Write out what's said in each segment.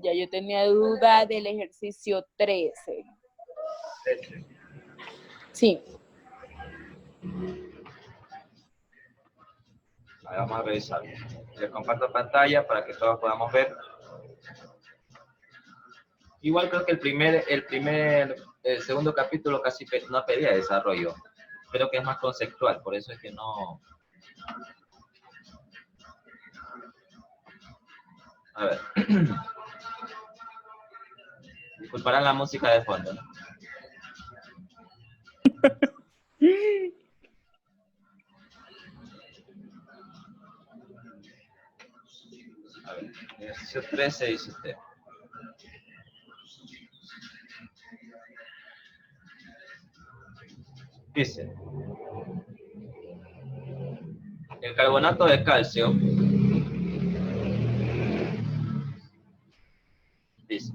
Ya yo tenía duda del ejercicio 13. Sí. Ahí vamos a revisar. Les comparto pantalla para que todos podamos ver. Igual creo que el segundo capítulo casi no pedía desarrollo. Creo que es más conceptual, por eso es que no. A ver. Disculparán la música de fondo, ¿no? A ver, ejercicio 13 dice usted. Dice, el carbonato de calcio, dice,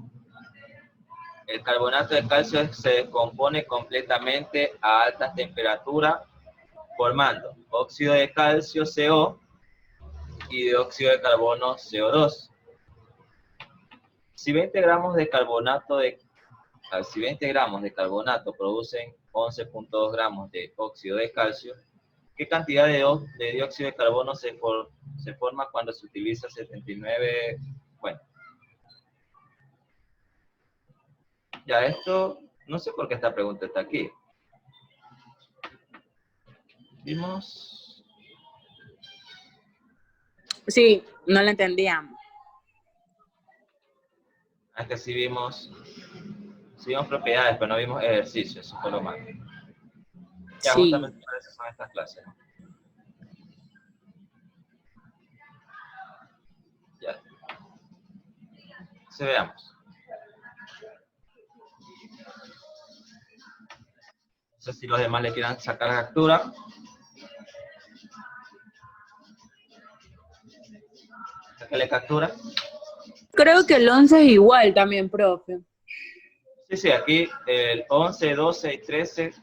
el carbonato de calcio se descompone completamente a altas temperaturas formando óxido de calcio CO y dióxido de carbono CO2. Si 20 gramos de carbonato producen 11.2 gramos de óxido de calcio, ¿qué cantidad de dióxido de carbono se forma cuando se utiliza 79? Bueno, ya esto, no sé por qué esta pregunta está aquí. ¿Vimos? Sí, no lo entendíamos. Es que sí vimos propiedades, pero no vimos ejercicios, eso fue lo malo. Ya, Sí. justamente para eso son estas clases, ¿no? Ya. Entonces veamos. No sé si los demás le quieran sacar captura. Sácale captura. Creo que el 11 es igual también, profe. Sí, aquí el 11, 12 y 13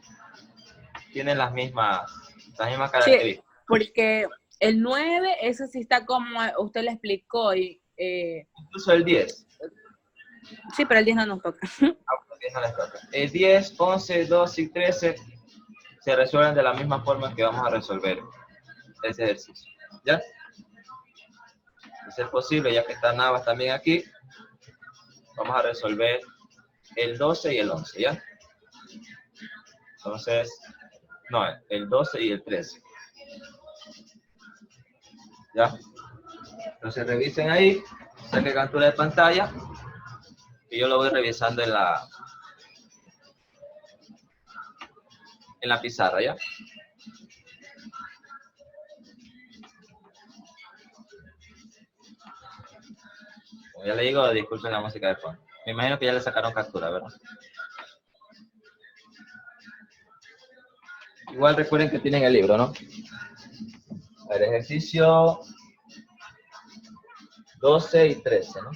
tienen las mismas características. Sí, porque el 9, eso sí está como usted le explicó. Incluso el 10. Sí, pero el 10 no nos toca. El 10, 11, 12 y 13 se resuelven de la misma forma que vamos a resolver ese ejercicio. ¿Ya? De ser posible, ya que está Navas también aquí, vamos a resolver el 12 y el 11, ¿ya? Entonces, no, el 12 y el 13. ¿Ya? Entonces revisen ahí, saquen captura de pantalla y yo lo voy revisando en la pizarra, ¿ya? Como ya le digo, disculpen la música de fondo. Me imagino que ya le sacaron captura, ¿verdad? Igual recuerden que tienen el libro, ¿no? El ejercicio 12 y 13, ¿no?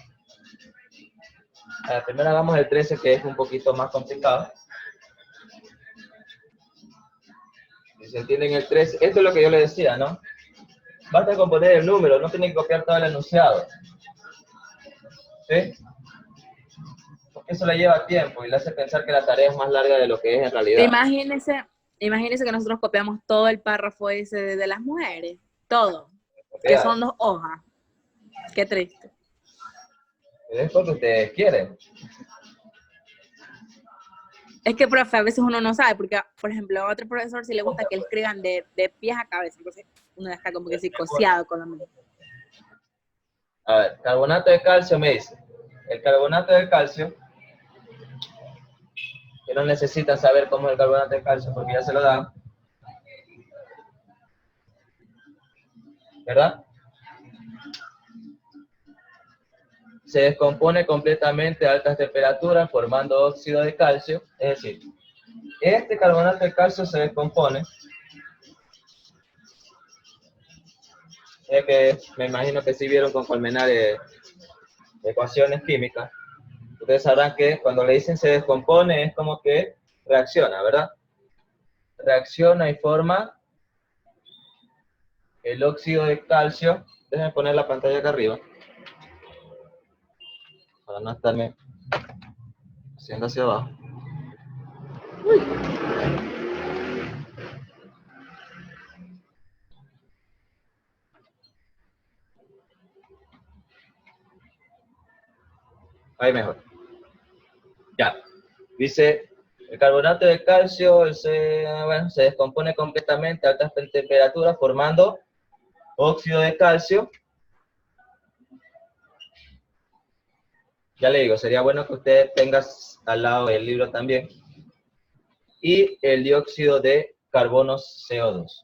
Primero hagamos el 13, que es un poquito más complicado. Si se entienden el 13, esto es lo que yo le decía, ¿no? Basta con poner el número, no tienen que copiar todo el enunciado. ¿Sí? Porque eso le lleva tiempo y le hace pensar que la tarea es más larga de lo que es en realidad. Imagínese que nosotros copiamos todo el párrafo ese de las mujeres. Todo. Que son 2 hojas. Qué triste. Es porque ustedes quieren. Es que, profe, a veces uno no sabe, porque, por ejemplo, a otro profesor sí le gusta que le escriban de pies a cabeza, entonces uno está como que psicoseado con lo mismo. A ver, carbonato de calcio me dice. El carbonato de calcio, que no necesitan saber cómo es el carbonato de calcio porque ya se lo dan. ¿Verdad? Se descompone completamente a altas temperaturas formando óxido de calcio. Es decir, este carbonato de calcio se descompone. Es que me imagino que sí vieron con Colmenares ecuaciones químicas. Ustedes sabrán que cuando le dicen se descompone es como que reacciona, ¿verdad? Reacciona y forma el óxido de calcio. Déjenme poner la pantalla acá arriba. para no estarme haciendo hacia abajo. Ahí mejor. Ya. Dice, el carbonato de calcio se descompone completamente a altas temperaturas formando óxido de calcio. Ya le digo, sería bueno que usted tenga al lado el libro también. Y el dióxido de carbono CO2.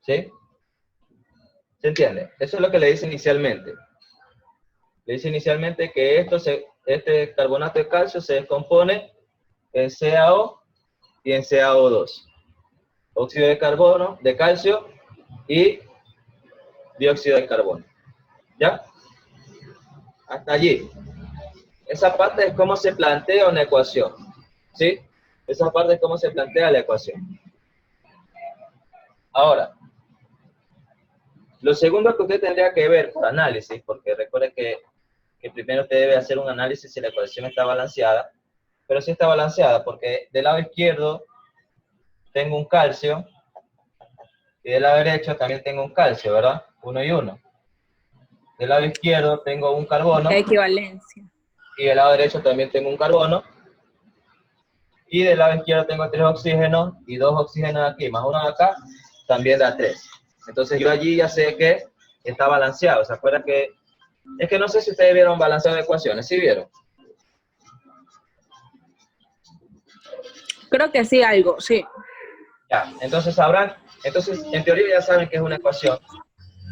¿Sí? ¿Se entiende? Eso es lo que le dice inicialmente. Le dice inicialmente que este carbonato de calcio se descompone en CaO y en CaO2. Óxido de carbono, de calcio y dióxido de carbono. ¿Ya? Hasta allí. Esa parte es cómo se plantea una ecuación. ¿Sí? Esa parte es cómo se plantea la ecuación. Ahora, lo segundo que usted tendría que ver por análisis, porque recuerde que primero usted debe hacer un análisis si la ecuación está balanceada, pero sí está balanceada porque del lado izquierdo tengo un calcio y del lado derecho también tengo un calcio, ¿verdad? 1 y 1. Del lado izquierdo tengo un carbono. Equivalencia. Y del lado derecho también tengo un carbono. Y del lado izquierdo tengo 3 oxígenos y 2 oxígenos aquí, más uno de acá, también da 3. Entonces yo allí ya sé que está balanceado. ¿Se acuerdan que? Es que no sé si ustedes vieron balanceado de ecuaciones. ¿Sí vieron? Creo que sí, algo, sí. Ya, entonces sabrán, en teoría ya saben que es una ecuación,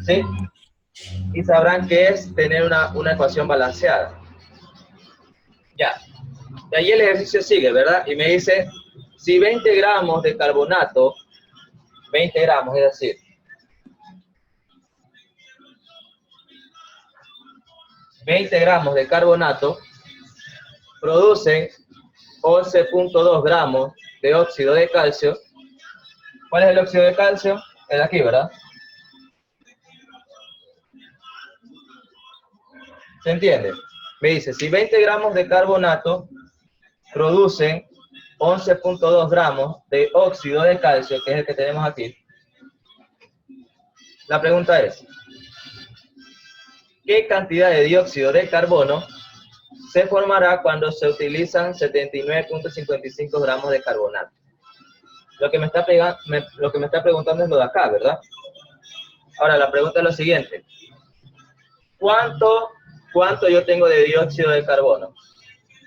¿sí? Y sabrán que es tener una ecuación balanceada. Ya, de ahí el ejercicio sigue, ¿verdad? Y me dice, si 20 gramos de carbonato, 20 gramos, es decir, 20 gramos de carbonato producen 11.2 gramos de óxido de calcio. ¿Cuál es el óxido de calcio? El de aquí, ¿verdad? ¿Se entiende? Me dice, si 20 gramos de carbonato producen 11.2 gramos de óxido de calcio, que es el que tenemos aquí, la pregunta es, ¿qué cantidad de dióxido de carbono se formará cuando se utilizan 79.55 gramos de carbonato? Lo que me está preguntando es lo de acá, ¿verdad? Ahora, la pregunta es lo siguiente. ¿Cuánto yo tengo de dióxido de carbono?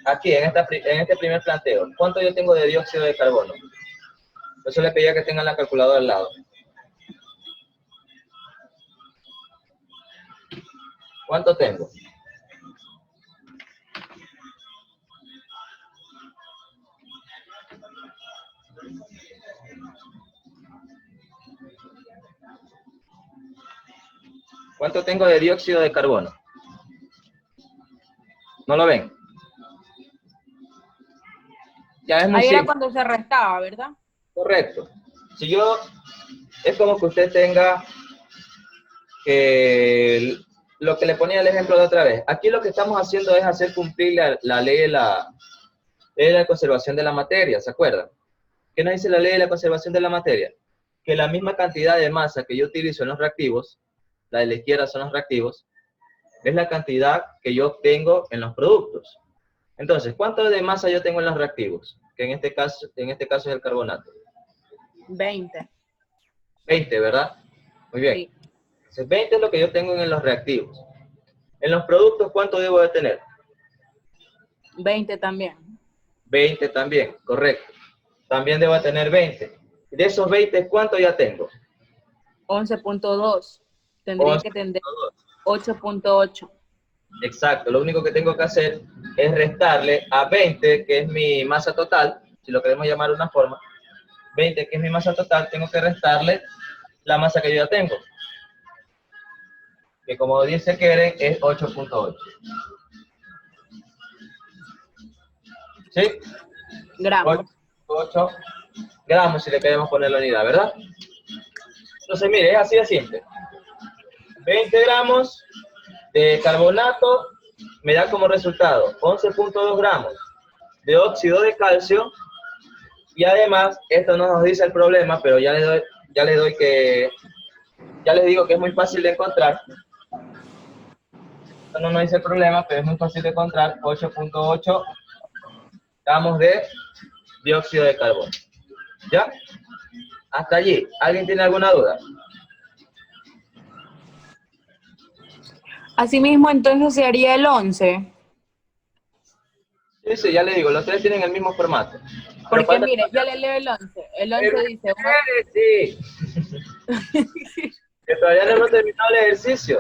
Aquí, en este primer planteo. ¿Cuánto yo tengo de dióxido de carbono? Por eso le pedía que tengan la calculadora al lado. ¿Cuánto tengo? ¿Cuánto tengo de dióxido de carbono? ¿No lo ven? Ya es muy Ahí era simple. cuando se restaba, ¿verdad? Correcto. Si yo, es como que usted tenga lo que le ponía el ejemplo de otra vez. Aquí lo que estamos haciendo es hacer cumplir la ley de la conservación de la materia, ¿se acuerdan? ¿Qué nos dice la ley de la conservación de la materia? Que la misma cantidad de masa que yo utilizo en los reactivos, la de la izquierda son los reactivos, es la cantidad que yo obtengo en los productos. Entonces, ¿cuánto de masa yo tengo en los reactivos? Que en este caso es el carbonato. 20. 20, ¿verdad? Muy bien. Sí. Entonces, 20 es lo que yo tengo en los reactivos. En los productos, ¿cuánto debo de tener? 20 también. 20 también, correcto. También debo de tener 20. De esos 20, ¿cuánto ya tengo? 11.2. Tendría que tener 8.8. Exacto, lo único que tengo que hacer es restarle a 20, que es mi masa total, si lo queremos llamar de una forma, 20, que es mi masa total, tengo que restarle la masa que yo ya tengo, que como dice Keren, es 8.8. ¿Sí? Gramos. 8 gramos si le queremos poner la unidad, ¿verdad? Entonces, mire, es así de simple. 20 gramos de carbonato me da como resultado 11.2 gramos de óxido de calcio. Y además, esto no nos dice el problema, pero ya les digo que es muy fácil de encontrar. Esto no nos dice el problema, pero es muy fácil de encontrar 8.8 gramos de dióxido de carbono. ¿Ya? Hasta allí. ¿Alguien tiene alguna duda? Asimismo, entonces se haría el 11. Sí, ya le digo, los tres tienen el mismo formato. Porque mire, ya le leo el 11. El 11 dice... Sí. Que todavía no hemos terminado el ejercicio.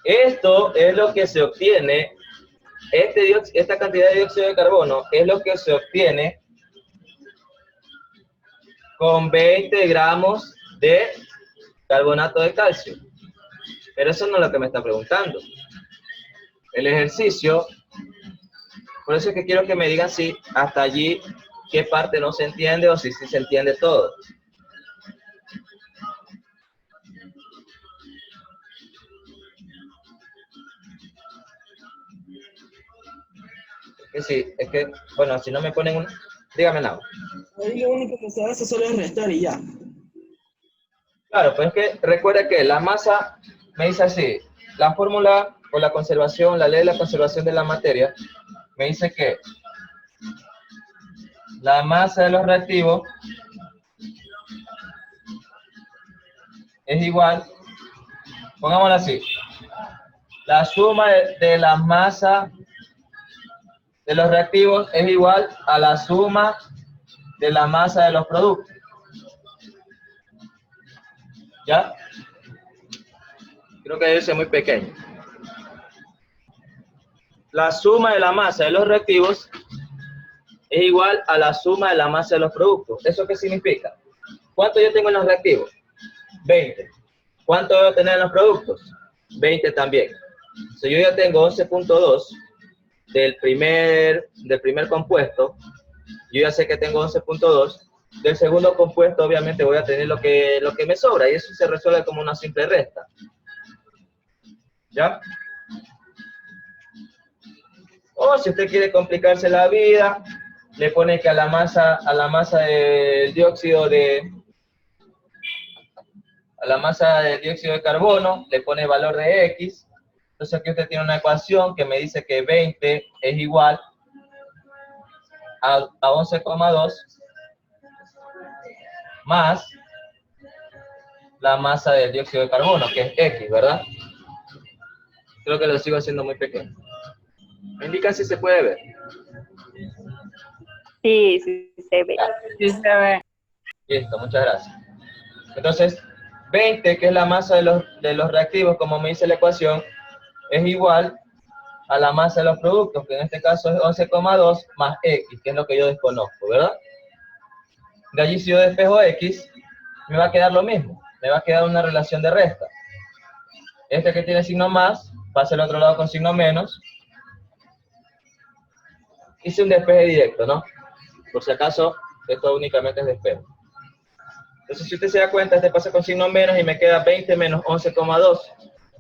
Esto es lo que se obtiene, esta cantidad de dióxido de carbono es lo que se obtiene con 20 gramos de carbonato de calcio. Pero eso no es lo que me está preguntando. El ejercicio, por eso es que quiero que me digan si hasta allí qué parte no se entiende o si sí se entiende todo. Es que, bueno, si no me ponen un... Dígame nada. Ahí lo único que se hace solo es restar y ya. Claro, pues es que recuerda que la masa, me dice así, la fórmula o la conservación, la ley de la conservación de la materia, me dice que la masa de los reactivos es igual, pongámoslo así, la suma de la masa de los reactivos es igual a la suma de la masa de los productos. ¿Ya? Creo que debe ser muy pequeño. La suma de la masa de los reactivos es igual a la suma de la masa de los productos. ¿Eso qué significa? ¿Cuánto yo tengo en los reactivos? 20. ¿Cuánto debo tener en los productos? 20 también. Si yo ya tengo 11.2 del primer compuesto, yo ya sé que tengo 11.2. Del segundo compuesto, obviamente, voy a tener lo que me sobra, y eso se resuelve como una simple resta. ¿Ya? O si usted quiere complicarse la vida, le pone que a la masa del dióxido de carbono le pone valor de X. Entonces aquí usted tiene una ecuación que me dice que 20 es igual a 11,2 más la masa del dióxido de carbono, que es X, ¿verdad? Creo que lo sigo haciendo muy pequeño. Me indica si se puede ver. Sí, sí se ve. Sí se ve. Listo, muchas gracias. Entonces, 20, que es la masa de los reactivos, como me dice la ecuación, es igual a la masa de los productos, que en este caso es 11,2 más X, que es lo que yo desconozco, ¿verdad? De allí, si yo despejo X, me va a quedar lo mismo. Me va a quedar una relación de resta. Este que tiene signo más, pasa al otro lado con signo menos. Hice un despeje directo, ¿no? Por si acaso, esto únicamente es despejo. Entonces, si usted se da cuenta, este pasa con signo menos y me queda 20 menos 11,2,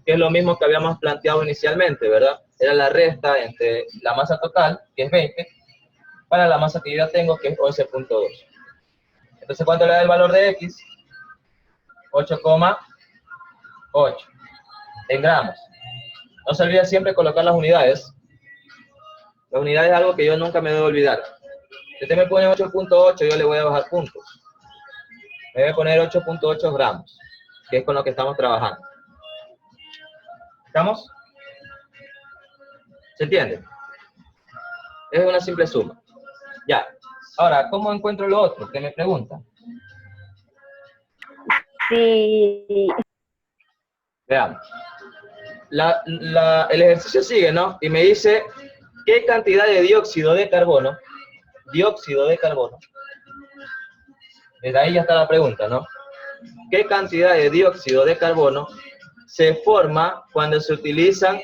que es lo mismo que habíamos planteado inicialmente, ¿verdad? Era la resta entre la masa total, que es 20, para la masa que yo ya tengo, que es 11.2. Entonces, ¿cuánto le da el valor de X? 8,8 en gramos. No se olvide siempre colocar las unidades. Las unidades es algo que yo nunca me debo olvidar. Si usted me pone 8.8, yo le voy a bajar puntos. Me voy a poner 8.8 gramos, que es con lo que estamos trabajando. ¿Estamos? ¿Se entiende? Es una simple suma. Ya. Ahora, ¿cómo encuentro lo otro? ¿Qué me preguntan? Sí. Veamos. El ejercicio sigue, ¿no? Y me dice qué cantidad de dióxido de carbono, desde ahí ya está la pregunta, ¿no? ¿Qué cantidad de dióxido de carbono se forma cuando se utilizan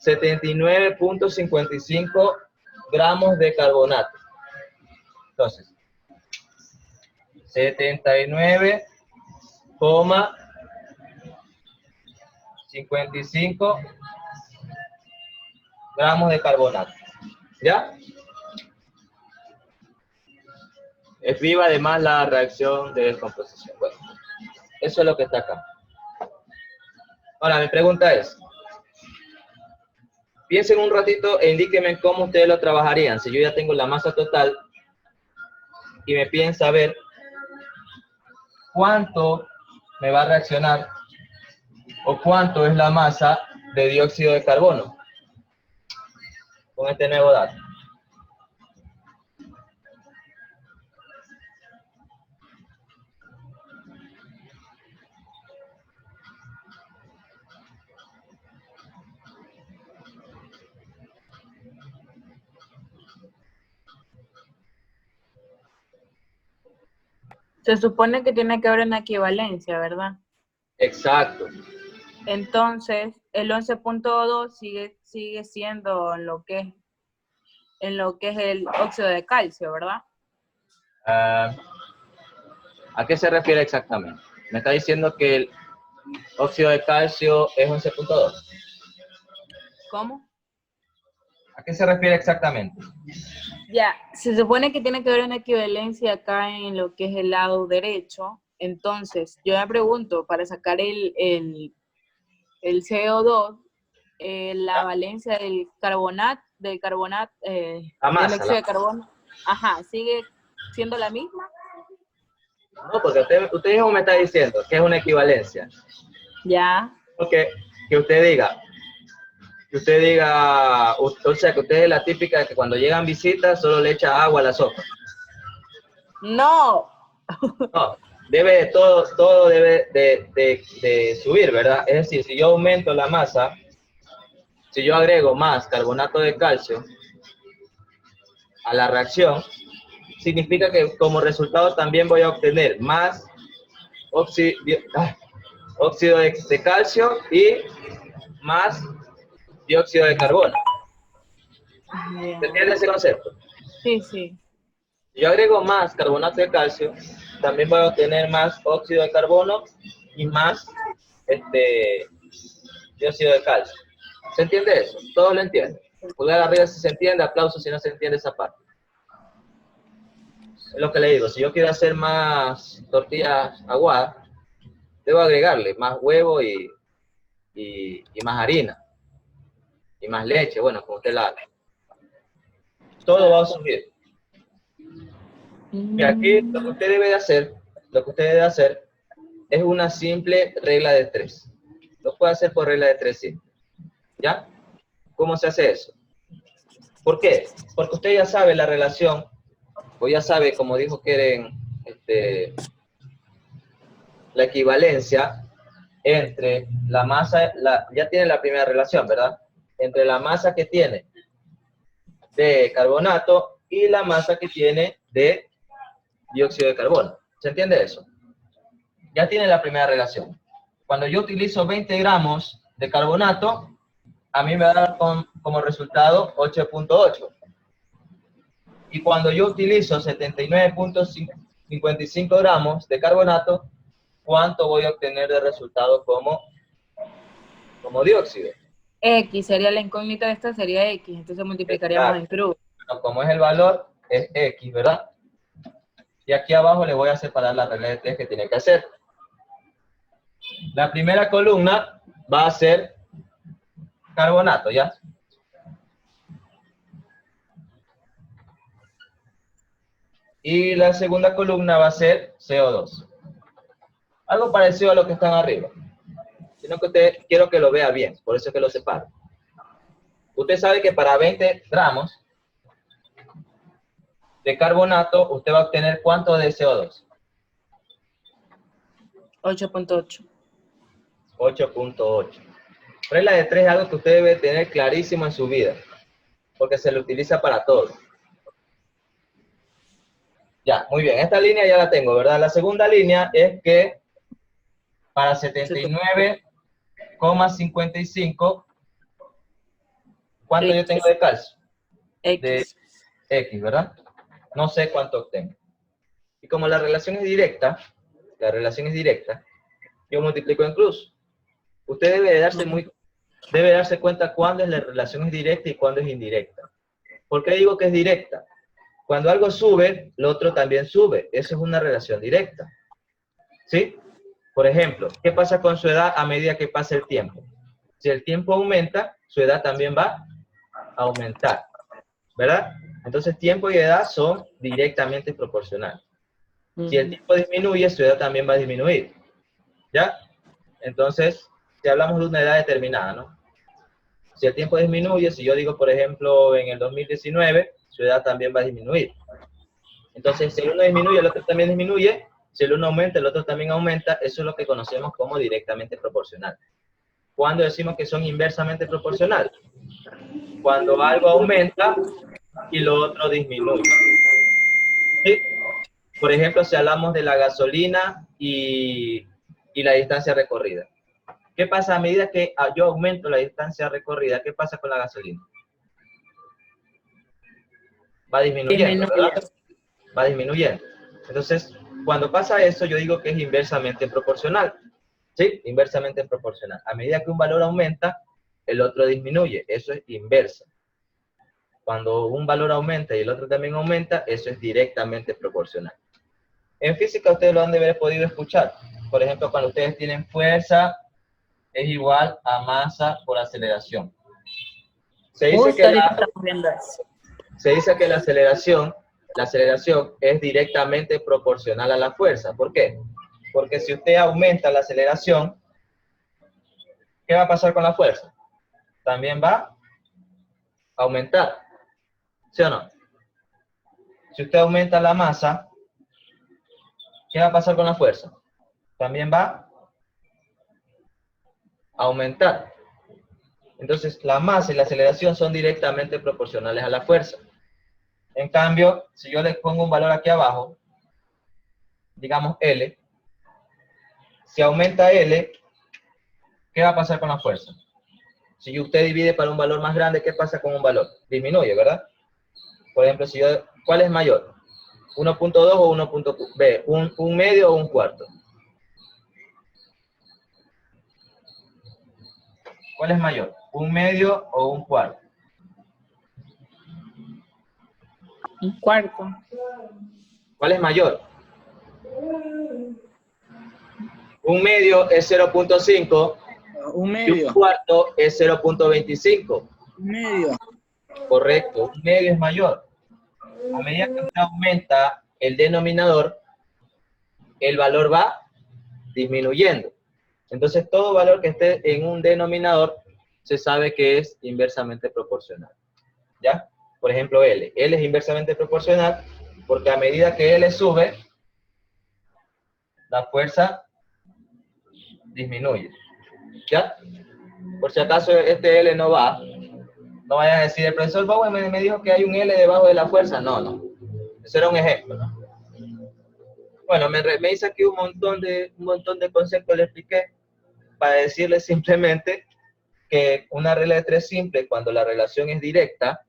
79.55 gramos de carbonato? Entonces, 79 55 gramos de carbonato. ¿Ya? Escriba además la reacción de descomposición. Bueno, eso es lo que está acá. Ahora, mi pregunta es, piensen un ratito e indíquenme cómo ustedes lo trabajarían. Si yo ya tengo la masa total y me piden saber cuánto me va a reaccionar o cuánto es la masa de dióxido de carbono con este nuevo dato. Se supone que tiene que haber una equivalencia, ¿verdad? Exacto. Entonces, el 11.2 sigue siendo en lo que es el óxido de calcio, ¿verdad? ¿A qué se refiere exactamente? Me está diciendo que el óxido de calcio es 11.2. ¿Cómo? ¿A qué se refiere exactamente? Ya, se supone que tiene que haber una equivalencia acá en lo que es el lado derecho. Entonces, yo me pregunto, para sacar el CO2, la valencia del carbonato, La del masa. óxido de carbono, ajá, ¿sigue siendo la misma? No, porque usted mismo me está diciendo que es una equivalencia. Ya. Porque que usted diga, o sea, que usted es la típica que cuando llegan visitas solo le echa agua a la sopa. No. No, todo debe de subir, ¿verdad? Es decir, si yo aumento la masa, si yo agrego más carbonato de calcio a la reacción, significa que como resultado también voy a obtener más óxido de calcio y más dióxido de carbono. ¿Se entiende ese concepto? Sí, sí. Si yo agrego más carbonato de calcio, también voy a obtener más óxido de carbono y más dióxido de calcio. ¿Se entiende eso? Todos lo entienden. Pulgar arriba si se entiende, aplauso si no se entiende esa parte. Es lo que le digo, si yo quiero hacer más tortillas aguadas, debo agregarle más huevo y más harina. Y más leche, bueno, como usted la haga. Todo va a subir. Y aquí lo que usted debe de hacer es una simple regla de 3. Lo puede hacer por regla de 3 simple. ¿Ya? ¿Cómo se hace eso? ¿Por qué? Porque usted ya sabe la relación, o ya sabe, como dijo Keren, la equivalencia entre la masa, ya tiene la primera relación, ¿verdad? Entre la masa que tiene de carbonato y la masa que tiene de dióxido de carbono. ¿Se entiende eso? Ya tiene la primera relación. Cuando yo utilizo 20 gramos de carbonato, a mí me va a dar como resultado 8.8. Y cuando yo utilizo 79.55 gramos de carbonato, ¿cuánto voy a obtener de resultado como dióxido? X sería la incógnita de esta, sería X, entonces multiplicaríamos en cruz. Bueno, como es el valor, es X, ¿verdad? Y aquí abajo le voy a separar la regla de 3 que tiene que hacer. La primera columna va a ser carbonato, ¿ya? Y la segunda columna va a ser CO2. Algo parecido a lo que están arriba. Sino que usted quiero que lo vea bien, por eso es que lo separo. Usted sabe que para 20 gramos de carbonato, usted va a obtener ¿cuánto de CO2? 8.8. 8.8. Regla de 3 es algo que usted debe tener clarísimo en su vida, porque se lo utiliza para todo. Ya, muy bien. Esta línea ya la tengo, ¿verdad? La segunda línea es que para 79,55, ¿cuánto yo tengo de calcio? De X. X, ¿verdad? No sé cuánto obtengo. Y como la relación es directa, yo multiplico en cruz. Usted debe darse cuenta cuándo la relación es directa y cuándo es indirecta. ¿Por qué digo que es directa? Cuando algo sube, lo otro también sube. Eso es una relación directa. ¿Sí? Por ejemplo, ¿qué pasa con su edad a medida que pasa el tiempo? Si el tiempo aumenta, su edad también va a aumentar, ¿verdad? Entonces, tiempo y edad son directamente proporcionales. Si el tiempo disminuye, su edad también va a disminuir, ¿ya? Entonces, si hablamos de una edad determinada, ¿no? Si el tiempo disminuye, si yo digo, por ejemplo, en el 2019, su edad también va a disminuir. Entonces, si el uno disminuye, el otro también disminuye. Si el uno aumenta, el otro también aumenta. Eso es lo que conocemos como directamente proporcional. ¿Cuándo decimos que son inversamente proporcionales? Cuando algo aumenta y lo otro disminuye. ¿Sí? Por ejemplo, si hablamos de la gasolina y la distancia recorrida. ¿Qué pasa a medida que yo aumento la distancia recorrida? ¿Qué pasa con la gasolina? Va disminuyendo, ¿verdad? Va disminuyendo. Entonces, cuando pasa eso, yo digo que es inversamente proporcional. ¿Sí? Inversamente proporcional. A medida que un valor aumenta, el otro disminuye. Eso es inversa. Cuando un valor aumenta y el otro también aumenta, eso es directamente proporcional. En física ustedes lo han de haber podido escuchar. Por ejemplo, cuando ustedes tienen fuerza, es igual a masa por aceleración. Se dice que la aceleración es directamente proporcional a la fuerza. ¿Por qué? Porque si usted aumenta la aceleración, ¿qué va a pasar con la fuerza? También va a aumentar. ¿Sí o no? Si usted aumenta la masa, ¿qué va a pasar con la fuerza? También va a aumentar. Entonces, la masa y la aceleración son directamente proporcionales a la fuerza. En cambio, si yo le pongo un valor aquí abajo, digamos L, si aumenta L, ¿qué va a pasar con la fuerza? Si usted divide para un valor más grande, ¿qué pasa con un valor? Disminuye, ¿verdad? Por ejemplo, ¿cuál es mayor? 1.2 o 1.b, un medio o un cuarto. ¿Cuál es mayor? ¿Un medio o un cuarto? Un cuarto. ¿Cuál es mayor? Un medio es 0.5 Un y un medio. cuarto es 0.25. Un medio. Correcto, un medio es mayor. A medida que usted aumenta el denominador, el valor va disminuyendo. Entonces, todo valor que esté en un denominador se sabe que es inversamente proporcional. ¿Ya? Por ejemplo, L. L es inversamente proporcional porque a medida que L sube, la fuerza disminuye. ¿Ya? Por si acaso este L no va, no vayas a decir, el profesor Bowen me dijo que hay un L debajo de la fuerza. No, no. Eso era un ejemplo, ¿no? Bueno, me hice aquí un montón de conceptos, le expliqué, para decirles simplemente que una regla de tres simple, cuando la relación es directa,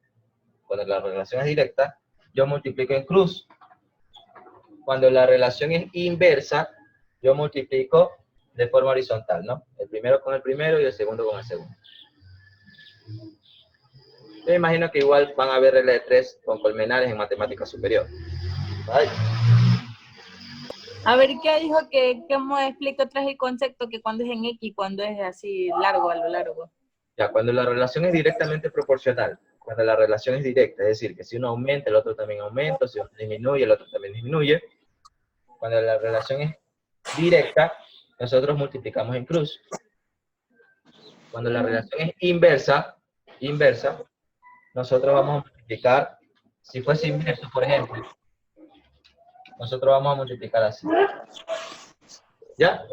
yo multiplico en cruz. Cuando la relación es inversa, yo multiplico de forma horizontal, ¿no? El primero con el primero y el segundo con el segundo. Yo me imagino que igual van a haber regla de tres con colmenares en matemática superior. ¿Vale? A ver, ¿qué dijo que cómo explica otra vez el concepto que cuando es en X, cuando es así largo, a lo largo? Ya, cuando la relación es directamente proporcional, cuando la relación es directa, es decir, que si uno aumenta, el otro también aumenta, si uno disminuye, el otro también disminuye. Cuando la relación es directa, nosotros multiplicamos en cruz. Cuando la relación es inversa, nosotros vamos a multiplicar, si fuese inverso, por ejemplo, nosotros vamos a multiplicar así. ¿Ya?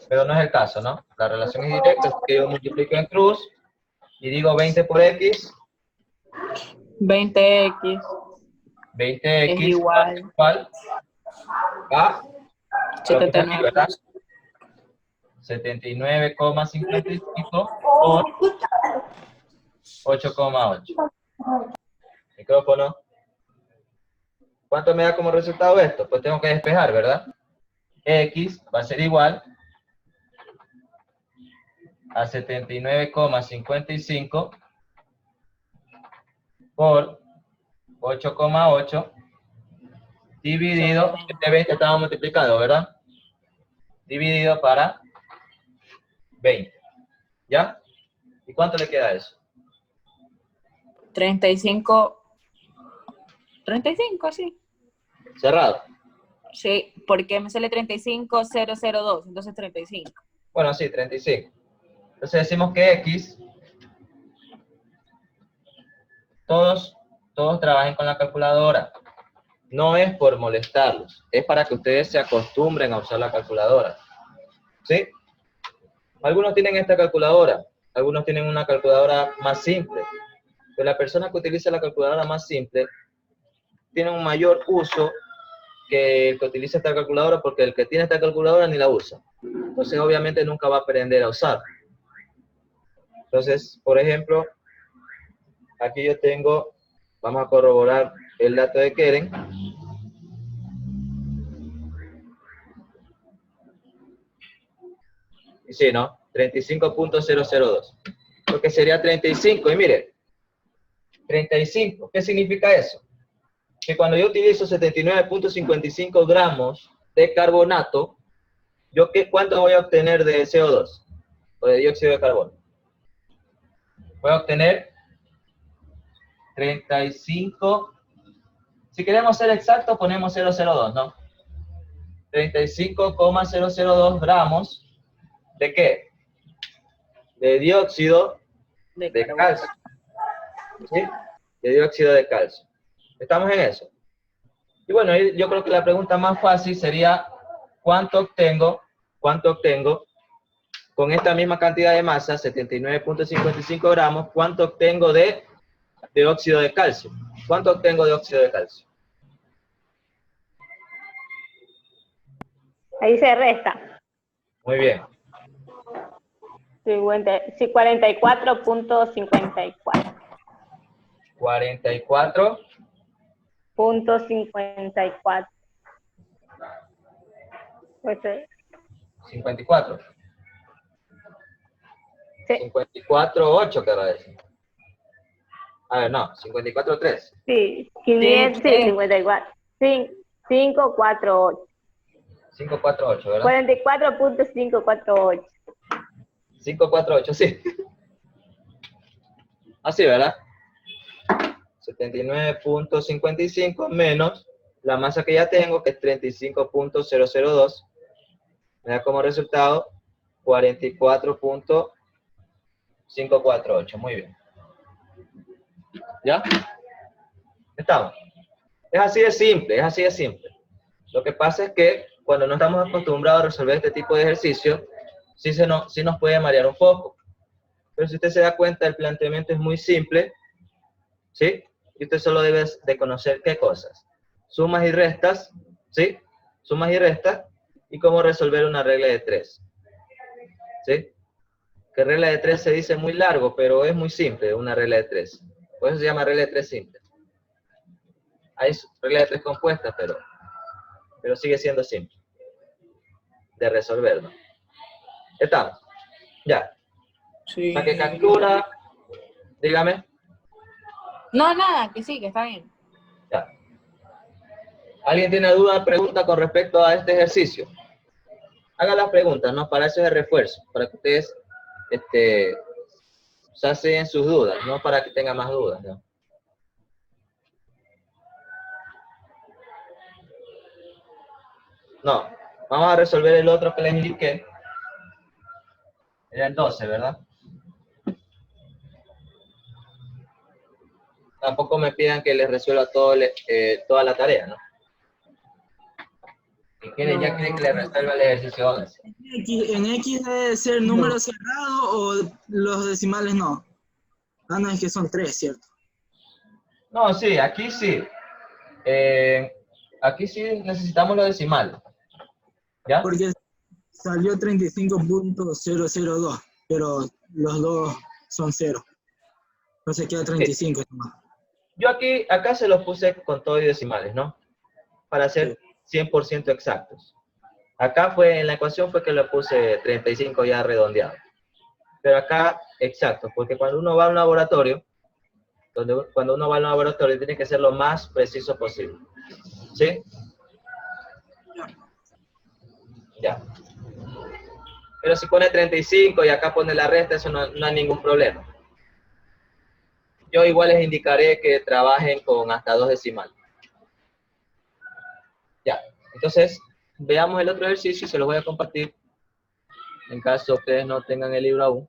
Pero no es el caso, ¿no? La relación es directa, así que yo multiplico en cruz y digo 20 por x. 20x. 20x es igual a 79. ¿verdad? 79,55 por 8,8. Micrófono. ¿Cuánto me da como resultado esto? Pues tengo que despejar, ¿verdad? X va a ser igual a 79,55 por 8,8 dividido, este 20 estaba multiplicado, ¿verdad? Dividido para 20. ¿Ya? ¿Y cuánto le queda a eso? 35, sí. Cerrado. Sí, porque me sale 35,002, entonces 35. Bueno, sí, 35. Entonces decimos que X, todos trabajen con la calculadora. No es por molestarlos, es para que ustedes se acostumbren a usar la calculadora. ¿Sí? Algunos tienen esta calculadora, algunos tienen una calculadora más simple. Pero la persona que utiliza la calculadora más simple tiene un mayor uso que el que utiliza esta calculadora, porque el que tiene esta calculadora ni la usa. Entonces, obviamente, nunca va a aprender a usar. Entonces, por ejemplo, aquí yo tengo, vamos a corroborar el dato de Keren. Y sí, ¿no? 35.002. Lo que sería 35. Y mire, 35, ¿qué significa eso? Que cuando yo utilizo 79.55 gramos de carbonato, ¿cuánto voy a obtener de CO2? O de dióxido de carbono. Voy a obtener 35, si queremos ser exactos, ponemos 002, ¿no? 35,002 gramos ¿de qué? De dióxido de calcio. ¿Sí? De dióxido de calcio. ¿Estamos en eso? Y bueno, yo creo que la pregunta más fácil sería, ¿cuánto obtengo con esta misma cantidad de masa, 79.55 gramos, cuánto obtengo de óxido de calcio? ¿Cuánto obtengo de óxido de calcio? Ahí se resta. Muy bien. 44.54. 44. .54. Pues, 54. sí. 54.8, ¿qué va a decir? A ver, no, 54.3. Sí, 500, sí, 54. 548. 548, ¿verdad? 44.548. 548, sí. Así, ¿verdad? 79.55 menos la masa que ya tengo, que es 35.002, me da como resultado 44.548. Muy bien. ¿Ya? ¿Estamos? Es así de simple, es así de simple. Lo que pasa es que cuando no estamos acostumbrados a resolver este tipo de ejercicios, sí nos puede marear un poco. Pero si usted se da cuenta, el planteamiento es muy simple, ¿sí? Y usted solo debe de conocer qué cosas. Sumas y restas, ¿sí? Sumas y restas, y cómo resolver una regla de 3. ¿Sí? Que regla de 3 se dice muy largo, pero es muy simple, una regla de 3. Por eso se llama regla de 3 simple. Hay regla de 3 compuesta, pero sigue siendo simple de resolver, ¿no? ¿Estamos? Ya. Sí. Saque captura. Dígame. No, nada, que sí, que está bien. Ya. ¿Alguien tiene duda, pregunta con respecto a este ejercicio? Haga las preguntas, ¿no? Para eso es el refuerzo, para que ustedes sacien sus dudas, no para que tengan más dudas, ¿no? No, vamos a resolver el otro que les indiqué. Era el 12, ¿verdad? Tampoco me pidan que les resuelva toda la tarea, ¿no? Si quieren, ya quieren que les resuelva el ejercicio 11. ¿En X debe ser número cerrado o los decimales no? Ah, no, es que son 3, ¿cierto? No, sí, aquí sí. Aquí sí necesitamos los decimales. ¿Ya? Porque salió 35.002, pero los dos son 0. Entonces queda 35. Sí. Yo acá se los puse con todo y decimales, ¿no? para ser 100% exactos. Acá fue, en la ecuación fue que le puse 35 ya redondeado. Pero acá, exacto, porque cuando uno va a un laboratorio, cuando uno va al laboratorio tiene que ser lo más preciso posible. ¿Sí? Ya. Pero si pone 35 y acá pone la resta, eso no hay ningún problema. Yo igual les indicaré que trabajen con hasta 2 decimales. Ya. Entonces, veamos el otro ejercicio y se los voy a compartir en caso ustedes no tengan el libro aún.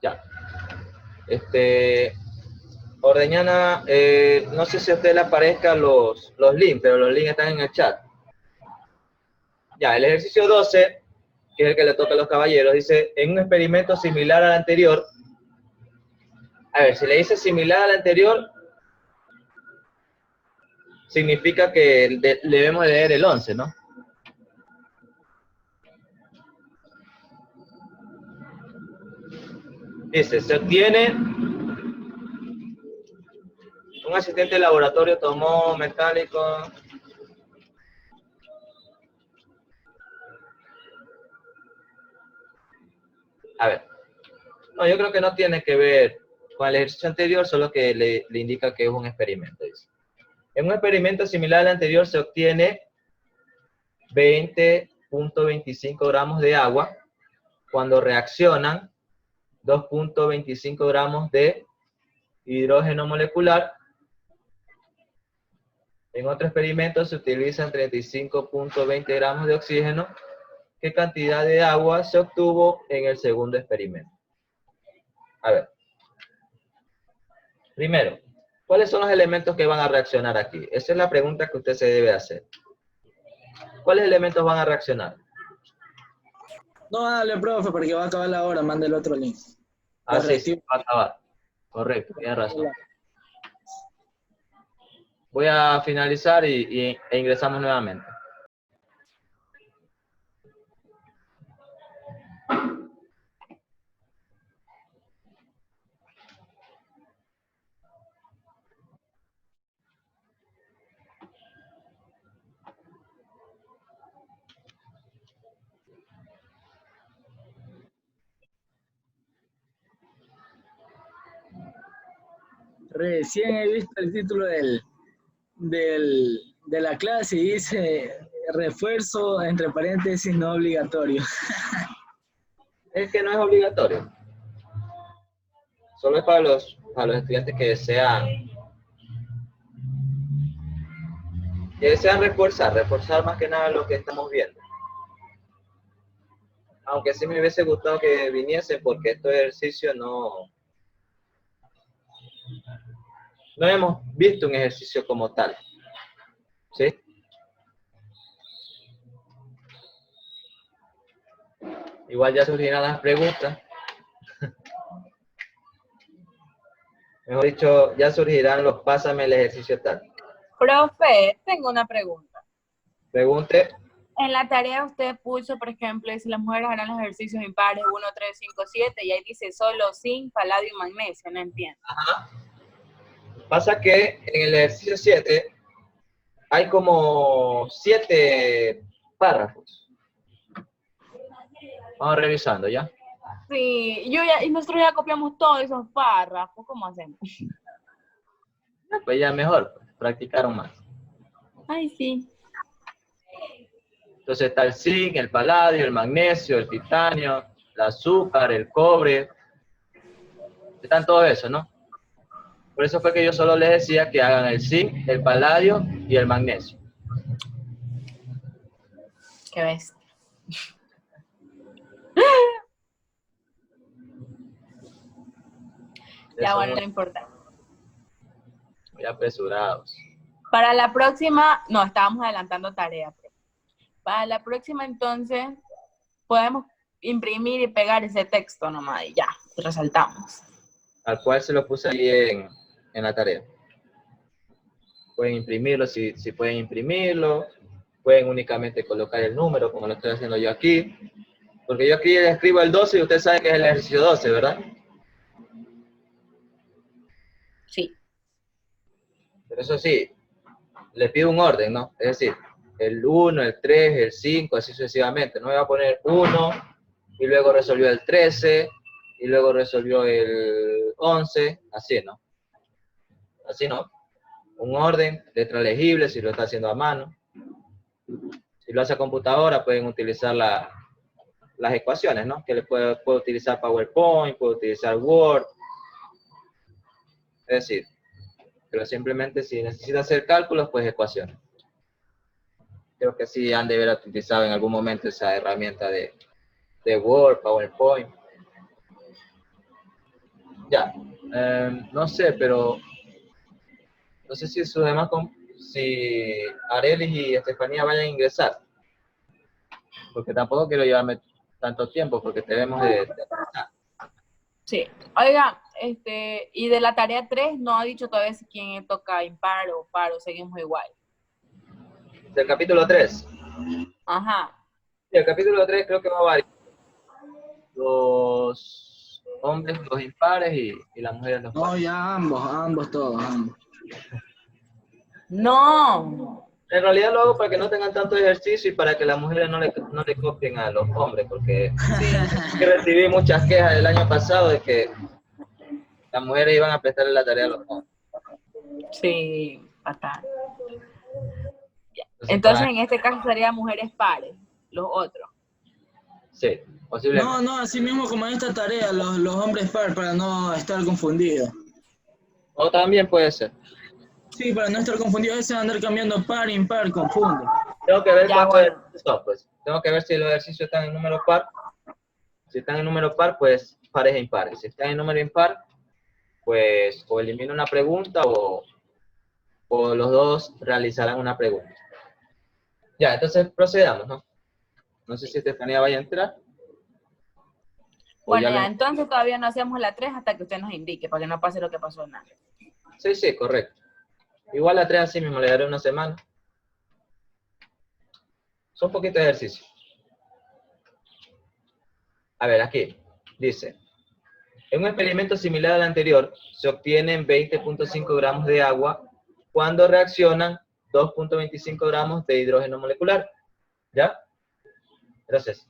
Ya. Ordeñana, no sé si a usted le aparezcan los links, pero los links están en el chat. Ya, el ejercicio 12, que es el que le toca a los caballeros, dice, en un experimento similar al anterior, a ver, si le dice similar al anterior, significa que debemos leer el 11, ¿no? Dice, se obtiene, un asistente de laboratorio tomó mecánico. A ver, no, yo creo que no tiene que ver con el ejercicio anterior, solo que le indica que es un experimento. Dice. En un experimento similar al anterior se obtiene 20.25 gramos de agua cuando reaccionan 2.25 gramos de hidrógeno molecular. En otro experimento se utilizan 35.20 gramos de oxígeno. ¿Qué cantidad de agua se obtuvo en el segundo experimento? A ver. Primero, ¿cuáles son los elementos que van a reaccionar aquí? Esa es la pregunta que usted se debe hacer. ¿Cuáles elementos van a reaccionar? No, dale, profe, porque va a acabar la hora, mande el otro link. Ah, sí, va a acabar. Correcto, tiene razón. Voy a finalizar e ingresamos nuevamente. Recién he visto el título de la clase y dice refuerzo, entre paréntesis, no obligatorio. Es que no es obligatorio. Solo es para los estudiantes que desean reforzar más que nada lo que estamos viendo. Aunque sí me hubiese gustado que viniese porque estos ejercicios no hemos visto un ejercicio como tal. ¿Sí? Igual ya surgirán las preguntas. Mejor dicho, ya surgirán los pásame el ejercicio tal. Profe, tengo una pregunta. Pregunte. En la tarea usted puso, por ejemplo, si las mujeres harán los ejercicios impares 1, 3, 5, 7, y ahí dice solo zinc, paladio y magnesio, no entiendo. Ajá. Pasa que en el ejercicio 7 hay como 7 párrafos. Vamos revisando, ¿ya? Sí, y nosotros ya copiamos todos esos párrafos, ¿cómo hacemos? Pues ya mejor, practicaron más. Ay, sí. Entonces está el zinc, el paladio, el magnesio, el titanio, el azúcar, el cobre. Están todo eso, ¿no? Por eso fue que yo solo les decía que hagan el zinc, el paladio y el magnesio. Qué bestia. Ya, bueno, no importa. Muy apresurados. Para la próxima, no, estábamos adelantando tarea. Para la próxima, entonces, podemos imprimir y pegar ese texto nomás y ya, resaltamos. Al cual se lo puse ahí en la tarea. Pueden imprimirlo si pueden imprimirlo. Pueden únicamente colocar el número, como lo estoy haciendo yo aquí. Porque yo aquí le escribo el 12 y usted sabe que es el ejercicio 12, ¿verdad? Sí. Pero eso sí, le pido un orden, ¿no? Es decir, el 1, el 3, el 5, así sucesivamente. No me va a poner 1 y luego resolvió el 13 y luego resolvió el 11, así, ¿no? Así, ¿no? Un orden, letra legible, si lo está haciendo a mano. Si lo hace a computadora, pueden utilizar las ecuaciones, ¿no? Que le puede utilizar PowerPoint, puede utilizar Word. Es decir, pero simplemente si necesita hacer cálculos, pues ecuaciones. Creo que sí han de haber utilizado en algún momento esa herramienta de Word, PowerPoint. Ya, no sé, pero no sé si si Arelis y Estefanía vayan a ingresar, porque tampoco quiero llevarme tanto tiempo, porque tenemos de Sí. Oiga, y de la tarea 3 no ha dicho todavía si quién toca impar o par, o seguimos igual. del capítulo 3. Ajá. Sí, el capítulo 3 creo que va a variar. Los hombres, los impares y las mujeres, los No, pares. ya ambos, todos, ambos. No. En realidad lo hago para que no tengan tanto ejercicio y para que las mujeres no le copien a los hombres, porque Sí. recibí muchas quejas el año pasado de que las mujeres iban a prestarle la tarea a los hombres. Sí, fatal. Entonces, Entonces, en este caso sería mujeres pares, los otros. sí, posiblemente. No, así mismo como en esta tarea, los hombres par, para no estar confundidos. O también puede ser. Sí, para no estar confundidos, ese andar cambiando par, impar, confunde. Tengo que ver Ya, cuántos bueno. ejercicios son, pues. Tengo que ver si los ejercicios están en número par. Si están en número par, pues pares e impares. Si están en número impar, pues o elimino una pregunta o los dos realizarán una pregunta. Ya, entonces procedamos, ¿no? No sé si Estefanía vaya a entrar. Bueno, ya, entonces todavía no hacemos la 3 hasta que usted nos indique, para que no pase lo que pasó nada. Sí, correcto. Igual la 3 así mismo, le daré una semana. Son poquitos ejercicios. A ver, aquí dice, en un experimento similar al anterior, se obtienen 20.5 gramos de agua cuando reaccionan 2.25 gramos de hidrógeno molecular. ¿Ya? Entonces,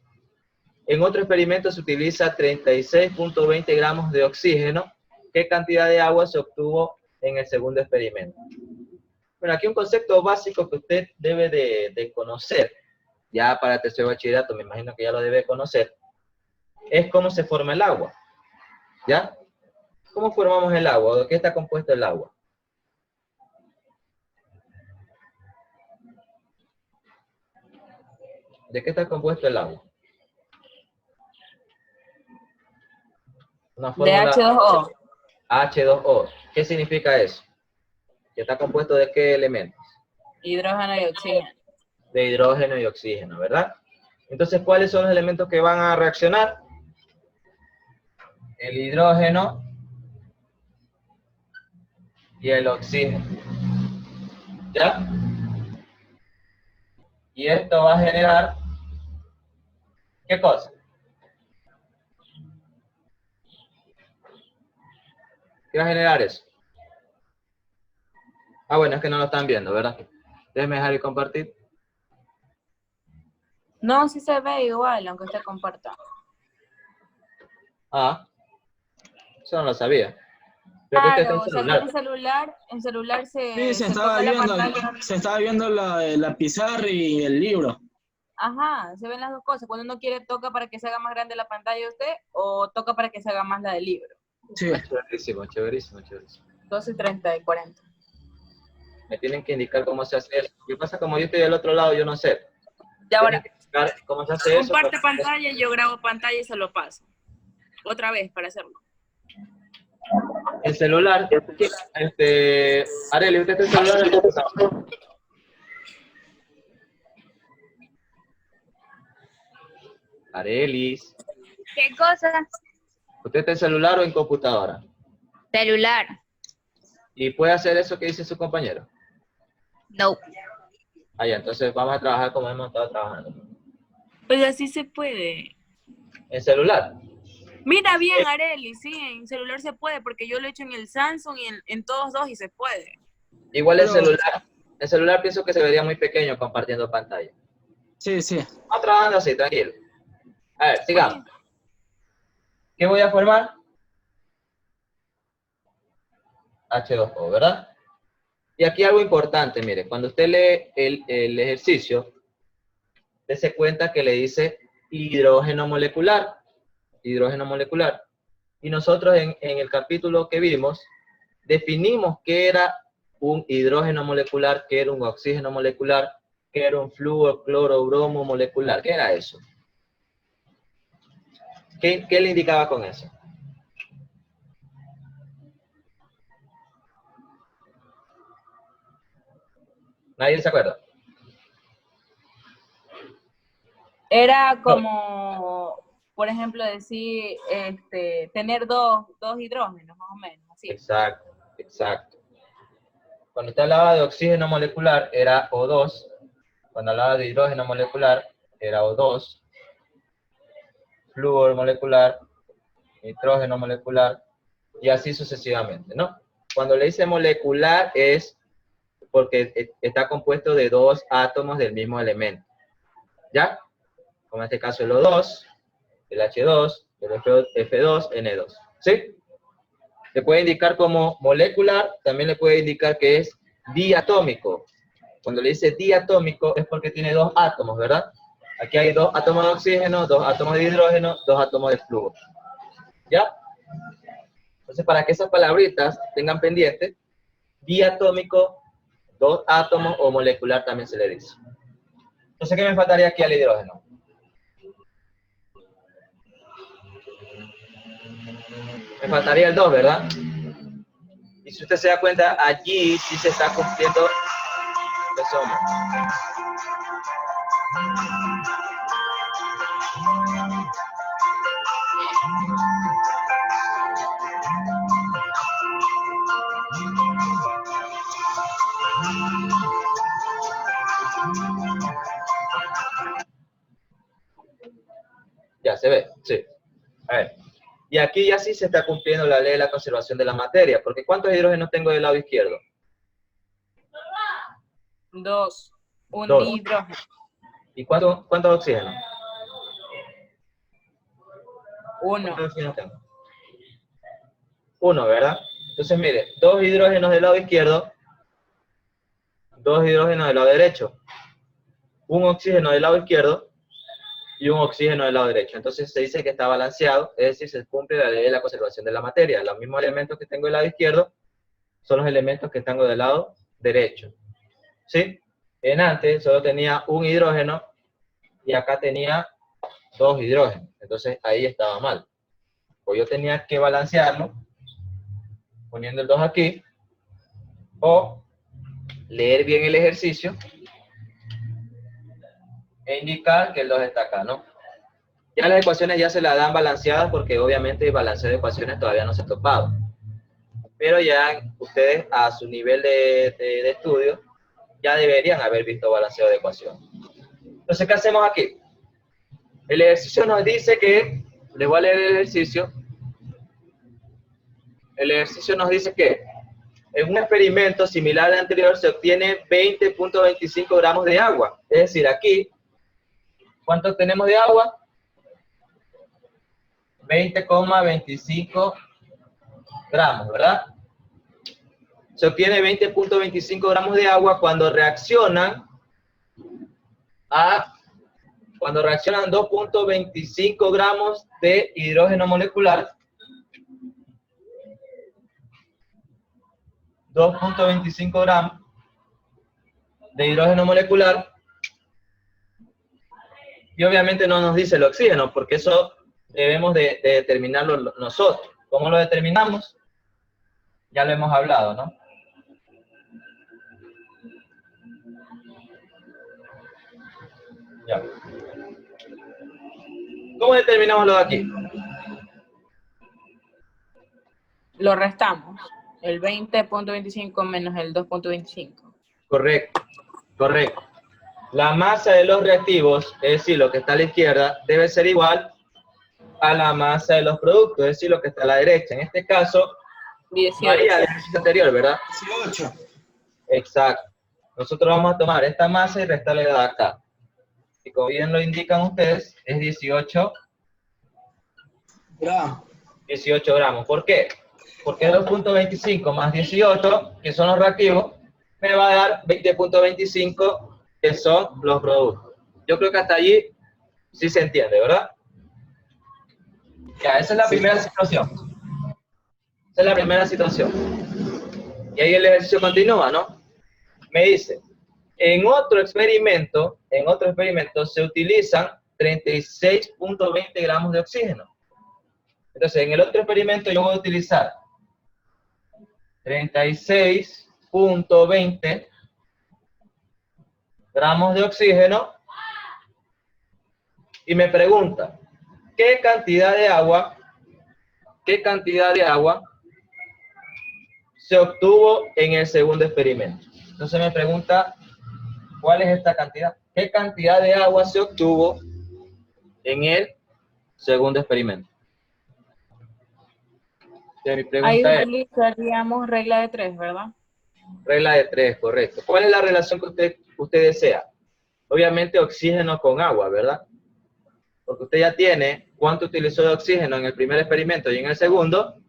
en otro experimento se utiliza 36.20 gramos de oxígeno. ¿Qué cantidad de agua se obtuvo en el segundo experimento? Bueno, aquí un concepto básico que usted debe de conocer, ya para tercer bachillerato, me imagino que ya lo debe conocer, es cómo se forma el agua. ¿Ya? ¿Cómo formamos el agua? ¿De qué está compuesto el agua? ¿De qué está compuesto el agua? Una De fórmula H2O. H2O. ¿Qué significa eso? ¿Que está compuesto de qué elementos? Hidrógeno y oxígeno. De hidrógeno y oxígeno, ¿verdad? Entonces, ¿cuáles son los elementos que van a reaccionar? El hidrógeno y el oxígeno. ¿Ya? Y esto va a generar, ¿qué cosa? ¿Qué va a generar eso? Ah, bueno, es que no lo están viendo, ¿verdad? Déjenme dejar de compartir. No, sí se ve igual, aunque usted comparta. Ah, eso no lo sabía. Pero que usted está Claro, en o sea que celular. en celular Sí, se toca la pantalla. se estaba viendo la pizarra y el libro. Ajá, se ven las dos cosas. Cuando uno quiere, toca para que se haga más grande la pantalla de usted o toca para que se haga más la del libro. Sí. Chéverísimo, chéverísimo. 12, 30 y 40. Me tienen que indicar cómo se hace eso. ¿Qué pasa? Como yo estoy del otro lado, yo no sé. Ya Tienen ahora, que indicar cómo se hace eso. comparte pantalla, yo grabo pantalla y se lo paso. Otra vez para hacerlo. El celular, Arely, ¿usted está en el celular? Arelis, ¿Qué cosa? ¿usted está en celular o en computadora? Celular. ¿Y puede hacer eso que dice su compañero? No. Ah, ya, entonces vamos a trabajar como hemos estado trabajando. Pues así se puede. ¿En celular? Mira bien, Areli, sí, en celular se puede, porque yo lo he hecho en el Samsung y en todos dos y se puede. Igual Pero- el celular pienso que se vería muy pequeño compartiendo pantalla. Sí, sí. Vamos trabajando así, tranquilo. A ver, sigamos. ¿Qué voy a formar? H2O, ¿verdad? Y aquí algo importante, mire, cuando usted lee el ejercicio, dése cuenta que le dice hidrógeno molecular. Hidrógeno molecular. Y nosotros en el capítulo que vimos, definimos qué era un hidrógeno molecular, qué era un oxígeno molecular, qué era un flúor, cloro, bromo molecular. ¿Qué era eso? ¿Qué le indicaba con eso? ¿Nadie se acuerda? Era como, por ejemplo, decir, tener dos hidrógenos, más o menos, así. Exacto, exacto. Cuando usted hablaba de oxígeno molecular, era O2. Cuando hablaba de hidrógeno molecular, era O2. Flúor molecular, nitrógeno molecular, y así sucesivamente, ¿no? Cuando le dice molecular es porque está compuesto de dos átomos del mismo elemento, ¿ya? Como en este caso el O2, el H2, el F2, N2, ¿sí? Le puede indicar como molecular, también le puede indicar que es diatómico. Cuando le dice diatómico es porque tiene dos átomos, ¿verdad? Aquí hay dos átomos de oxígeno, dos átomos de hidrógeno, dos átomos de flúor. ¿Ya? Entonces, para que esas palabritas tengan pendiente, diatómico, dos átomos o molecular también se le dice. Entonces, ¿qué me faltaría aquí al hidrógeno? Me faltaría el 2, ¿verdad? Y si usted se da cuenta, allí sí se está cumpliendo eso. Ya se ve, sí. A ver. Y aquí ya sí se está cumpliendo la ley de la conservación de la materia, porque ¿cuántos hidrógenos tengo del lado izquierdo? 2. Un Dos. hidrógeno. ¿Y cuántos oxígenos? 1. ¿Cuántos oxígenos tengo? 1, ¿verdad? Entonces, mire, 2 hidrógenos del lado izquierdo, 2 hidrógenos del lado derecho, un oxígeno del lado izquierdo y un oxígeno del lado derecho. Entonces se dice que está balanceado, es decir, se cumple la ley de la conservación de la materia. Los mismos elementos que tengo del lado izquierdo son los elementos que tengo del lado derecho. ¿Sí? En antes solo tenía un hidrógeno y acá tenía 2 hidrógenos. Entonces ahí estaba mal. O yo tenía que balancearlo poniendo el 2 aquí, o leer bien el ejercicio e indicar que el 2 está acá, ¿no? Ya las ecuaciones ya se las dan balanceadas porque obviamente el balanceo de ecuaciones todavía no se ha topado. Pero ya ustedes a su nivel de estudio ya deberían haber visto balanceo de ecuaciones. Entonces, ¿qué hacemos aquí? El ejercicio nos dice que, les voy a leer el ejercicio. El ejercicio nos dice que en un experimento similar al anterior se obtiene 20.25 gramos de agua. Es decir, aquí, ¿cuánto tenemos de agua? 20,25 gramos, ¿verdad? Se obtiene 20.25 gramos de agua cuando reaccionan 2.25 gramos de hidrógeno molecular, 2.25 gramos de hidrógeno molecular, y obviamente no nos dice el oxígeno, porque eso debemos de determinarlo nosotros. ¿Cómo lo determinamos? Ya lo hemos hablado, ¿no? Ya. ¿Cómo determinamos lo de aquí? Lo restamos. El 20.25 menos el 2.25. Correcto, correcto. La masa de los reactivos, es decir, lo que está a la izquierda, debe ser igual a la masa de los productos, es decir, lo que está a la derecha. En este caso, 18. varía del ejercicio anterior, ¿verdad? 18. Exacto. Nosotros vamos a tomar esta masa y restarle de acá. Y como bien lo indican ustedes, es 18 gramos. ¿Por qué? Porque 2.25 más 18, que son los reactivos, me va a dar 20.25, que son los productos. Yo creo que hasta allí sí se entiende, ¿verdad? Ya, esa es la primera situación. Esa es la primera situación. Y ahí el ejercicio continúa, ¿no? Me dice, en otro experimento se utilizan 36.20 gramos de oxígeno. Entonces, en el otro experimento yo voy a utilizar 36.20 gramos de oxígeno y me pregunta, ¿qué cantidad de agua se obtuvo en el segundo experimento? Entonces me pregunta, ¿cuál es esta cantidad? ¿Qué cantidad de agua se obtuvo en el segundo experimento? Entonces, mi Ahí pregunta es, utilizaríamos regla de 3, ¿verdad? regla de 3, correcto. ¿Cuál es la relación que usted desea? Obviamente oxígeno con agua, ¿verdad? Porque usted ya tiene cuánto utilizó de oxígeno en el primer experimento y en el segundo,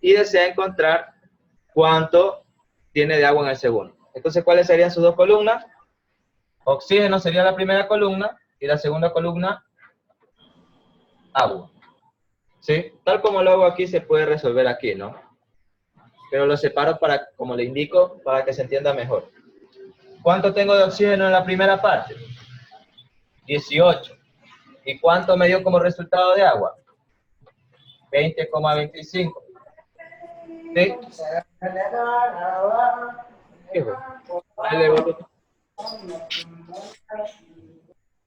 y desea encontrar cuánto tiene de agua en el segundo. Entonces, ¿cuáles serían sus dos columnas? Oxígeno sería la primera columna y la segunda columna, agua. ¿Sí? Tal como lo hago aquí, se puede resolver aquí, ¿no? Pero lo separo para, como le indico, para que se entienda mejor. ¿Cuánto tengo de oxígeno en la primera parte? 18. ¿Y cuánto me dio como resultado de agua? 20,25. ¿Sí? ¿Qué fue?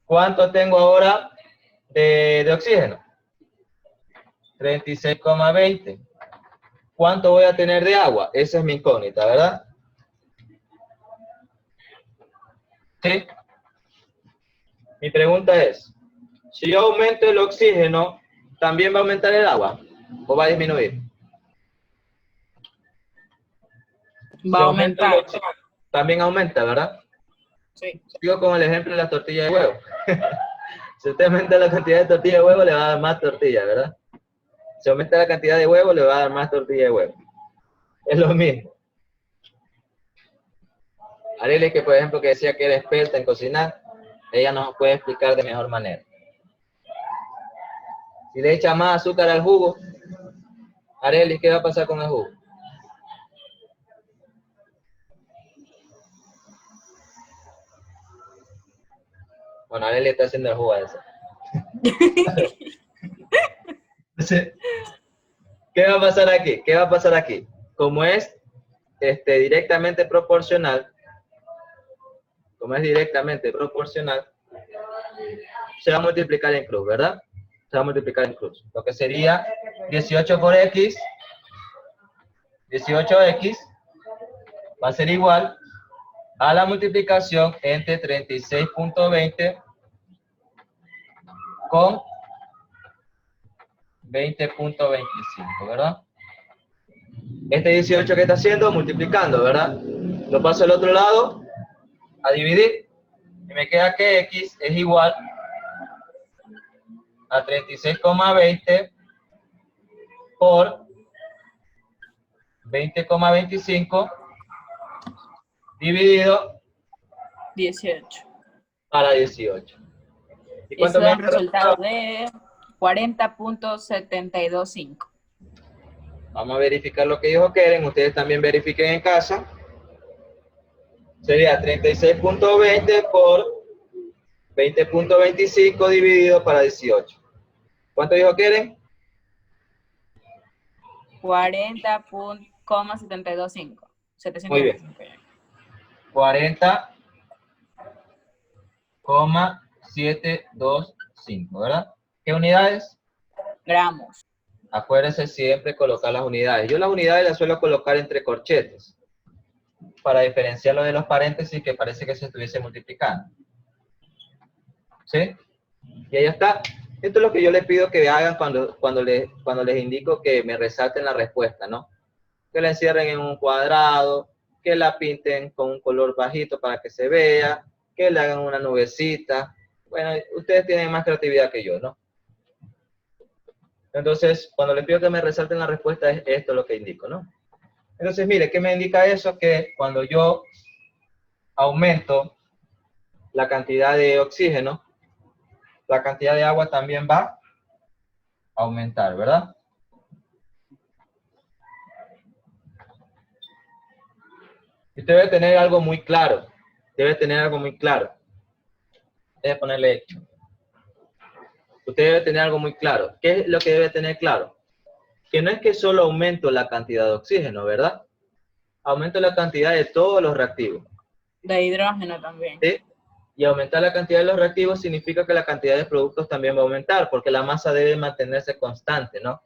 ¿Cuánto tengo ahora de oxígeno? 36,20. ¿Cuánto voy a tener de agua? Esa es mi incógnita, ¿verdad? ¿Sí? Mi pregunta es, si yo aumento el oxígeno, ¿también va a aumentar el agua? ¿O va a disminuir? Va a aumentar. También aumenta, ¿verdad? Sí. Sigo con el ejemplo de las tortillas de huevo. Si usted aumenta la cantidad de tortilla de huevo, le va a dar más tortilla, ¿verdad? Si aumenta la cantidad de huevo, le va a dar más tortilla de huevo. Es lo mismo. Arely, que por ejemplo que decía que era experta en cocinar, ella nos puede explicar de mejor manera. Si le echa más azúcar al jugo, Arely, ¿qué va a pasar con el jugo? Bueno, Arely está haciendo el jugo a eso. Entonces, ¿qué va a pasar aquí? ¿Qué va a pasar aquí? Como es directamente proporcional, se va a multiplicar en cruz, ¿verdad? Se va a multiplicar en cruz. Lo que sería 18 por X, 18X va a ser igual a la multiplicación entre 36.20 con 20.25, ¿verdad? Este 18 que está haciendo, multiplicando, ¿verdad? Lo paso al otro lado, a dividir, y me queda que X es igual a 36,20 por 20,25 dividido 18. para 18. ¿Y Eso cuánto me da da un el resultado resultado? de 40.725. Vamos a verificar lo que ellos quieren. Ustedes también verifiquen en casa. Sería 36.20 por 20.25 dividido para 18. ¿Cuánto ellos quieren? 40.725. Muy bien. 40,725, ¿verdad? ¿Qué unidades? Gramos. Acuérdense siempre colocar las unidades. Yo las unidades las suelo colocar entre corchetes para diferenciarlo de los paréntesis que parece que se estuviese multiplicando. ¿Sí? Y ahí está. Esto es lo que yo les pido que hagan cuando les indico que me resalten la respuesta, ¿no? Que la encierren en un cuadrado, que la pinten con un color bajito para que se vea, que le hagan una nubecita. Bueno, ustedes tienen más creatividad que yo, ¿no? Entonces, cuando les pido que me resalten la respuesta, es esto lo que indico, ¿no? Entonces, mire, ¿qué me indica eso? Que cuando yo aumento la cantidad de oxígeno, la cantidad de agua también va a aumentar, ¿verdad? Usted debe tener algo muy claro. Debe tener algo muy claro. Debe ponerle... Usted debe tener algo muy claro. ¿Qué es lo que debe tener claro? Que no es que solo aumento la cantidad de oxígeno, ¿verdad? Aumento la cantidad de todos los reactivos. De hidrógeno también. ¿Sí? Y aumentar la cantidad de los reactivos significa que la cantidad de productos también va a aumentar, porque la masa debe mantenerse constante, ¿no?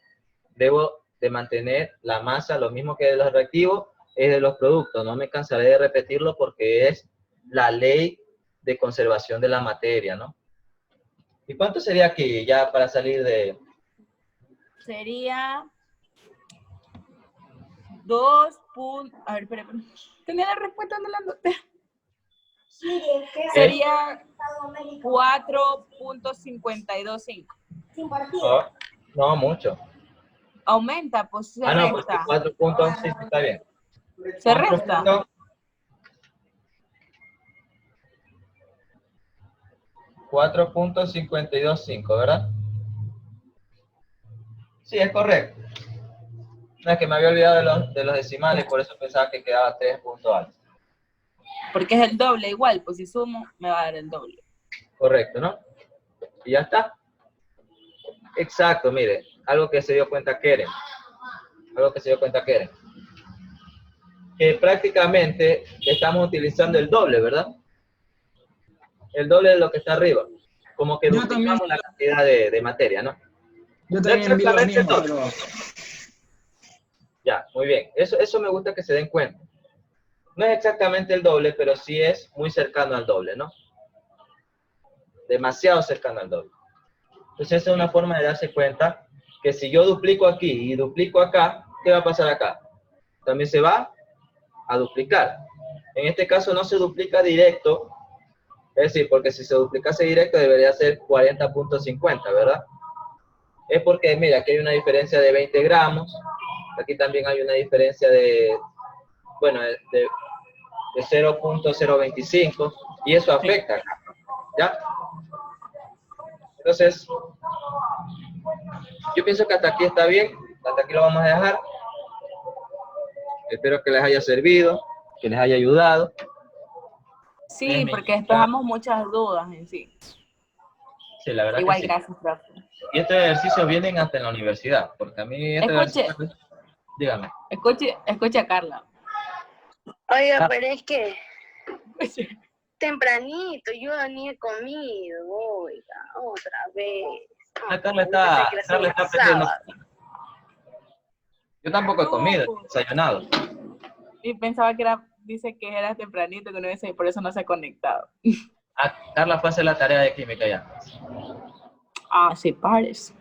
Debo de mantener la masa, lo mismo que de los reactivos, es de los productos. No me cansaré de repetirlo porque es la ley de conservación de la materia, ¿no? ¿Y cuánto sería aquí ya para salir de...? Sería 2. A ver, espera. Tenía la respuesta en la nota. Sería 4.525. Oh, no, mucho. Aumenta, pues se No, pues resta. 4 puntos, sí, está bien. Se resta. 4.525, ¿verdad? Sí, es correcto. No, es que me había olvidado de los decimales, por eso pensaba que quedaba 3 puntos altos. Porque es el doble igual, pues si sumo me va a dar el doble. Correcto, ¿no? Y ya está. Exacto, mire, algo que se dio cuenta Keren. Que prácticamente estamos utilizando el doble, ¿verdad? El doble de lo que está arriba. Como que Yo duplicamos también. la cantidad de materia, ¿no? Yo también vi lo Exactamente mismo, todo. pero Ya, muy bien. Eso me gusta que se den cuenta. No es exactamente el doble, pero sí es muy cercano al doble, ¿no? Demasiado cercano al doble. Entonces, esa es una forma de darse cuenta que si yo duplico aquí y duplico acá, ¿qué va a pasar acá? También se va a duplicar. En este caso no se duplica directo, es decir, porque si se duplicase directo debería ser 40.50, ¿verdad? Es porque, mira, aquí hay una diferencia de 20 gramos, aquí también hay una diferencia de, bueno, de 0.025, y eso afecta acá, ¿ya? Entonces, yo pienso que hasta aquí está bien, hasta aquí lo vamos a dejar. Espero que les haya servido, que les haya ayudado. Sí, porque despejamos muchas dudas en sí. Sí, la verdad Igual, que sí. gracias, profe. Y estos ejercicios vienen hasta en la universidad, porque a mí Escuche. Dígame. Escuche a Carla. Oiga, pero es que tempranito, yo ni he comido, oiga, otra vez. Carla está aprendiendo. Yo tampoco he comido, he desayunado. Y pensaba que dice que era tempranito, que no dice, por eso no se ha conectado. Carla fue a hacer la tarea de química ya. Ah, sí, parece.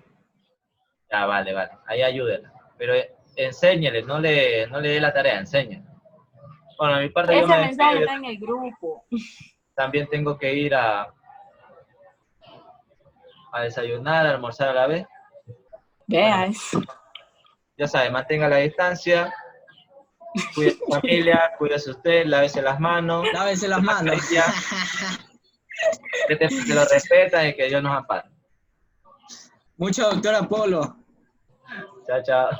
Ya, vale. Ahí ayúdela. Pero enséñele, no le dé la tarea, enséñele. Bueno, a mi parte yo Ese me mensaje despido. está en el grupo. También tengo que ir a desayunar, a almorzar a la vez. Vea eso. Ya sabe, mantenga la distancia, cuide a su familia, cuídese usted, lávese las manos. lávese las manos. Que lo respetan y que Dios nos ampare. Mucho, doctor Apolo. Chao, chao.